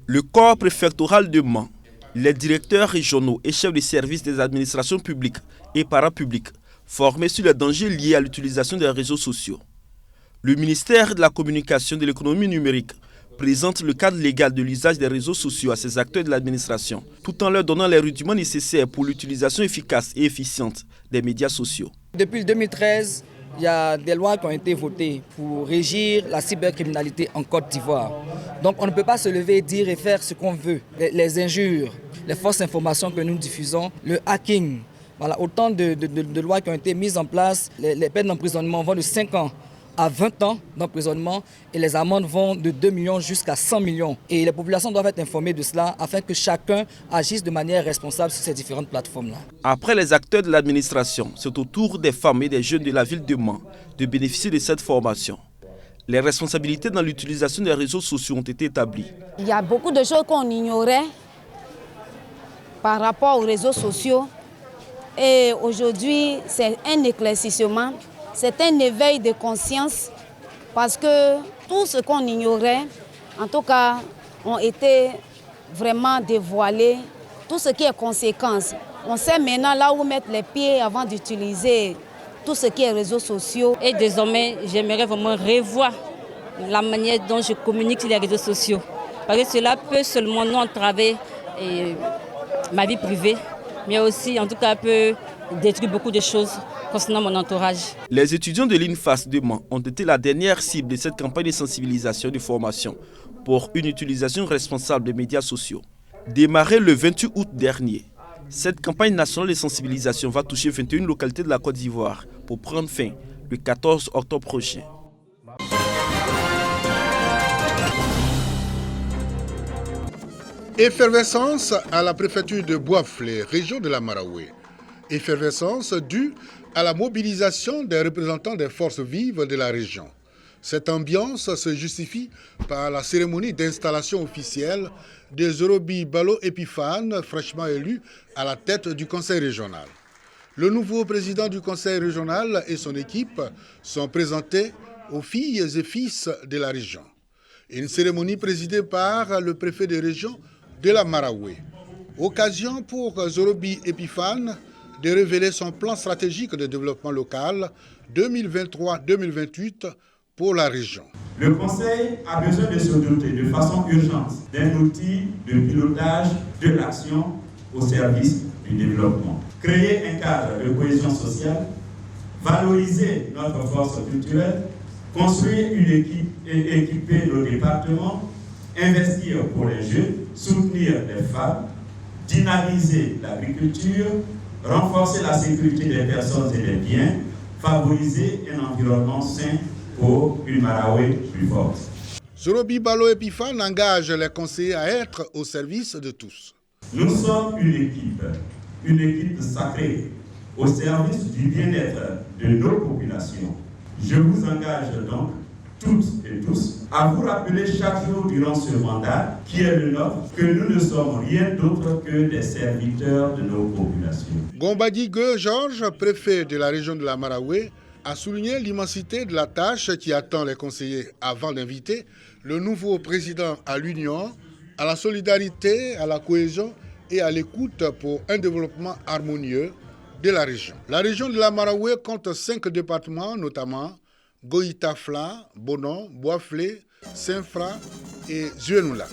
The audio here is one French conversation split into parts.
Le corps préfectoral de Mans, les directeurs régionaux et chefs de service des administrations publiques et parapubliques formés sur les dangers liés à l'utilisation des réseaux sociaux. Le ministère de la Communication et de l'Économie numérique présente le cadre légal de l'usage des réseaux sociaux à ses acteurs de l'administration, tout en leur donnant les rudiments nécessaires pour l'utilisation efficace et efficiente des médias sociaux. Depuis 2013, il y a des lois qui ont été votées pour régir la cybercriminalité en Côte d'Ivoire. Donc on ne peut pas se lever, dire et faire ce qu'on veut. Les injures, les fausses informations que nous diffusons, le hacking. Voilà, autant de lois qui ont été mises en place. Les peines d'emprisonnement vont de 5 ans à 20 ans d'emprisonnement et les amendes vont de 2 millions jusqu'à 100 millions. Et les populations doivent être informées de cela afin que chacun agisse de manière responsable sur ces différentes plateformes-là. Après les acteurs de l'administration, c'est au tour des femmes et des jeunes de la ville de Mans de bénéficier de cette formation. Les responsabilités dans l'utilisation des réseaux sociaux ont été établies. Il y a beaucoup de choses qu'on ignorait par rapport aux réseaux sociaux. Et aujourd'hui, c'est un éclaircissement. C'est un éveil de conscience parce que tout ce qu'on ignorait, en tout cas, ont été vraiment dévoilés. Tout ce qui est conséquence. On sait maintenant là où mettre les pieds avant d'utiliser tout ce qui est réseaux sociaux. Et désormais, j'aimerais vraiment revoir la manière dont je communique sur les réseaux sociaux. Parce que cela peut seulement non entraver ma vie privée, mais aussi en tout cas peut détruire beaucoup de choses concernant mon entourage. Les étudiants de l'INFAS de Mans ont été la dernière cible de cette campagne de sensibilisation et de formation pour une utilisation responsable des médias sociaux. Démarrée le 28 août dernier, cette campagne nationale de sensibilisation va toucher 21 localités de la Côte d'Ivoire pour prendre fin le 14 octobre prochain. Effervescence à la préfecture de Bois-Flé, région de la Maraoué. Effervescence due à la mobilisation des représentants des forces vives de la région. Cette ambiance se justifie par la cérémonie d'installation officielle de Zorobi Balo Epiphane, fraîchement élu à la tête du conseil régional. Le nouveau président du conseil régional et son équipe sont présentés aux filles et fils de la région. Une cérémonie présidée par le préfet de région de la Maraoué. Occasion pour Zorobi Epiphane de révéler son plan stratégique de développement local 2023-2028 pour la région. Le Conseil a besoin de se doter de façon urgente d'un outil de pilotage de l'action au service du développement. Créer un cadre de cohésion sociale, valoriser notre force culturelle, construire une équipe et équiper nos départements, investir pour les jeunes, soutenir les femmes, dynamiser l'agriculture, renforcer la sécurité des personnes et des biens, favoriser un environnement sain pour une Maraoué plus forte. Zorobi Balo Epiphane engage les conseillers à être au service de tous. Nous sommes une équipe sacrée, au service du bien-être de nos populations. Je vous engage donc, toutes et tous, à vous rappeler chaque jour durant ce mandat, qui est le nôtre, que nous ne sommes rien d'autre que des serviteurs de nos populations. Gombadi Georges, préfet de la région de la Maraoué, a souligné l'immensité de la tâche qui attend les conseillers avant d'inviter le nouveau président à l'union, à la solidarité, à la cohésion et à l'écoute pour un développement harmonieux de la région. La région de la Maraoué compte 5 départements, notamment Goïtafla, Bonon, Bois-Flé, Saint-Fra et Zuenoula.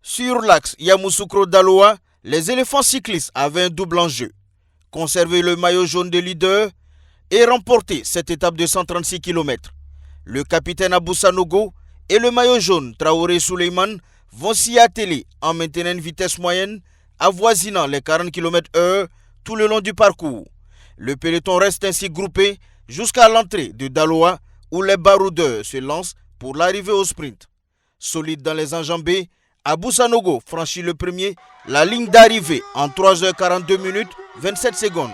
Sur l'axe Yamoussoukro-Daloa, les éléphants cyclistes avaient un double enjeu. Conserver le maillot jaune de leader et remporter cette étape de 136 km. Le capitaine Abou Sanogo et le maillot jaune Traoré Souleyman vont s'y atteler en maintenant une vitesse moyenne avoisinant les 40 km/h tout le long du parcours. Le peloton reste ainsi groupé jusqu'à l'entrée de Daloa où les baroudeurs se lancent pour l'arrivée au sprint. Solide dans les enjambées, Abou Sanogo franchit le premier la ligne d'arrivée en 3h42 minutes 27 secondes.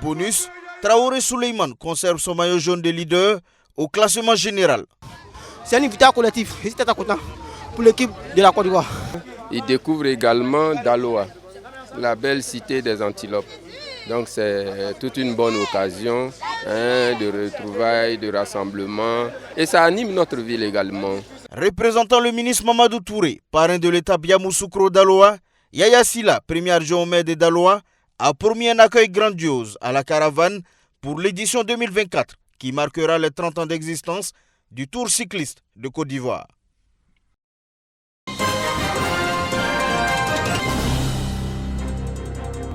Bonus, Traoré Souleyman conserve son maillot jaune de leader au classement général. C'est une victoire collective, j'étais content pour l'équipe de la Côte d'Ivoire. Il découvre également Daloa, la belle cité des antilopes. Donc c'est toute une bonne occasion de retrouvailles, de rassemblement et ça anime notre ville également. Représentant le ministre Mamadou Touré, parrain de l'étape Yamoussoukro Daloa, Yaya Silla, premier adjoint au maire de Daloa, a promis un accueil grandiose à la caravane pour l'édition 2024 qui marquera les 30 ans d'existence du Tour cycliste de Côte d'Ivoire.